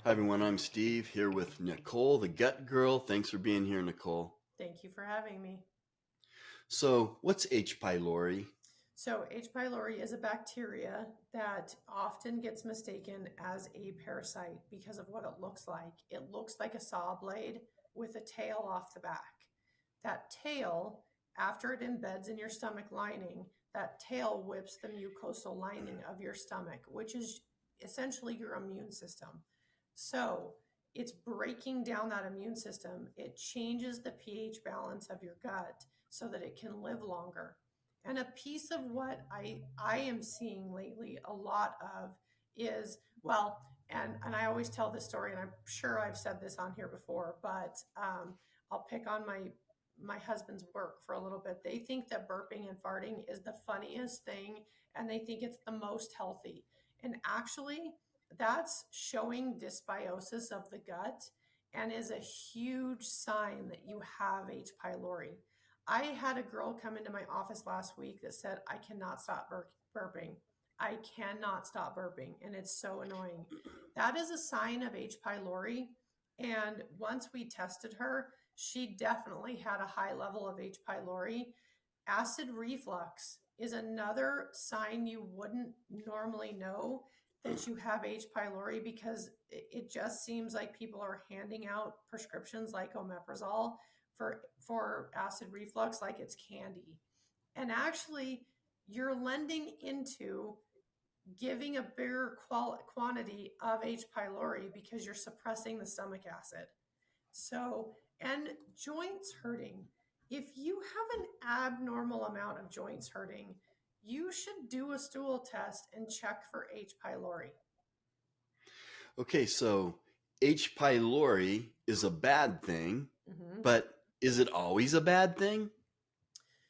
Hi everyone, I'm Steve here with Nicole, the gut girl. Thanks for being here, Nicole. Thank you for having me. So, what's H. pylori? So, H. pylori is a bacteria that often gets mistaken as a parasite because of what it looks like. It looks like a saw blade with a tail off the back. That tail, after it embeds in your stomach lining, that tail whips the mucosal lining of your stomach, which is essentially your immune system. So, it's breaking down that immune system. It changes the pH balance of your gut so that it can live longer. And a piece of what I am seeing lately a lot of is, well, and I always tell this story, and I'm sure I've said this on here before, but I'll pick on my husband's work for a little bit. They think that burping and farting is the funniest thing, and they think it's the most healthy. And actually, that's showing dysbiosis of the gut and is a huge sign that you have H. pylori. I had a girl come into my office last week that said, I cannot stop burping. I cannot stop burping. And it's so annoying. That is a sign of H. pylori. And once we tested her, she definitely had a high level of H. pylori. Acid reflux is another sign you wouldn't normally know that you have H. pylori because it just seems like people are handing out prescriptions like omeprazole for acid reflux like it's candy. And actually, you're lending into giving a bigger quantity of H. pylori because you're suppressing the stomach acid. So, and joints hurting. If you have an abnormal amount of joints hurting, you should do a stool test and check for H. pylori. Okay, so H. pylori is a bad thing, Mm-hmm. but is it always a bad thing?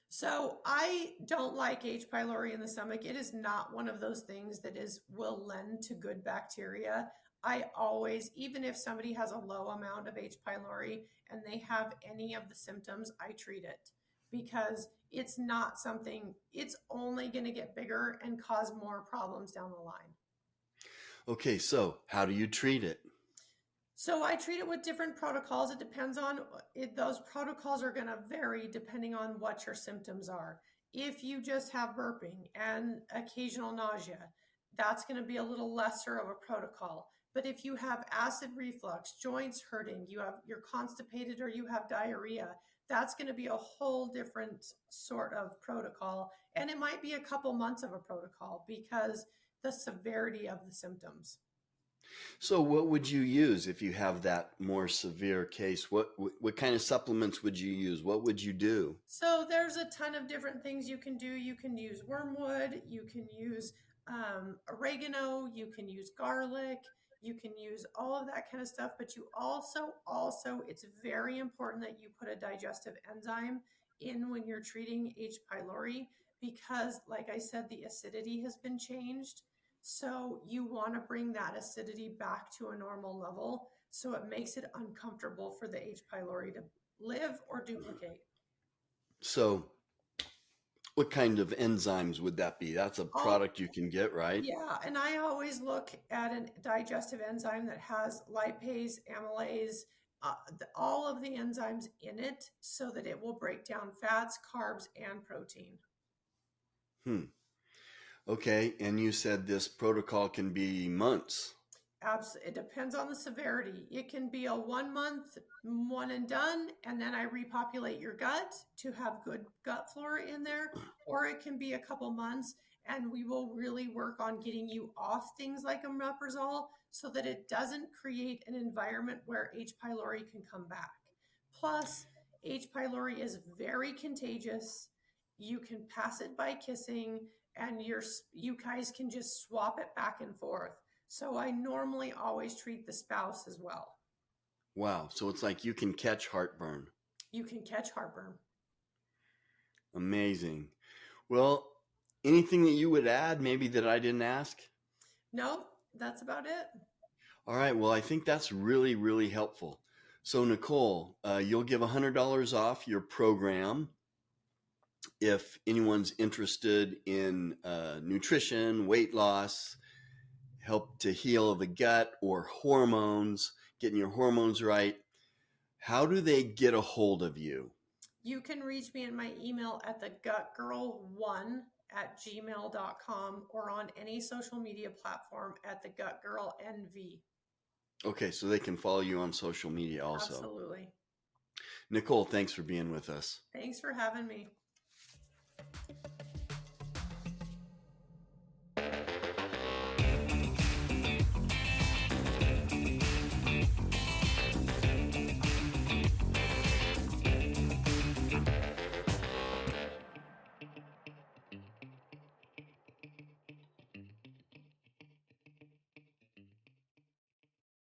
So I don't like H. pylori in the stomach. It is not one of those things that will lend to good bacteria. I always, even if somebody has a low amount of H. pylori and they have any of the symptoms, I treat it because it's not something, it's only going to get bigger and cause more problems down the line. Okay, so how do you treat it? So I treat it with different protocols. It depends on those protocols are going to vary depending on what your symptoms are. If you just have burping and occasional nausea, that's going to be a little lesser of a protocol. But if you have acid reflux, joints hurting, you're constipated or you have diarrhea, that's going to be a whole different sort of protocol. And it might be a couple months of a protocol because the severity of the symptoms. So, what would you use if you have that more severe case? What kind of supplements would you use? What would you do? So there's a ton of different things you can do. You can use wormwood, you can use oregano, you can use garlic, you can use all of that kind of stuff. But you also, it's very important that you put a digestive enzyme in when you're treating H. pylori because, like I said, the acidity has been changed. So you want to bring that acidity back to a normal level. So it makes it uncomfortable for the H. pylori to live or duplicate. So, what kind of enzymes would that be? That's a All, product you can get, right? yeah, and I always look at a digestive enzyme that has lipase, amylase, all of the enzymes in it so that it will break down fats, carbs, and protein. Hmm. Okay, and you said this protocol can be months. It depends on the severity. It can be a 1 month, one and done, and then I repopulate your gut to have good gut flora in there, or it can be a couple months, and we will really work on getting you off things like omeprazole so that it doesn't create an environment where H. pylori can come back. Plus, H. pylori is very contagious. You can pass it by kissing, and you guys can just swap it back and forth. So I normally always treat the spouse as well. Wow, so it's like you can catch heartburn. You can catch heartburn. Amazing. Well, anything that you would add, maybe that I didn't ask? No, that's about it. All right, well, I think that's really, really helpful. So, Nicole, you'll give $100 off your program if anyone's interested in nutrition, weight loss, help to heal the gut or hormones, getting your hormones right, how do they get a hold of you? You can reach me in my email at thegutgirl1@gmail.com or on any social media platform at thegutgirlnv. Okay, so they can follow you on social media also. Absolutely. Nicole, thanks for being with us. Thanks for having me.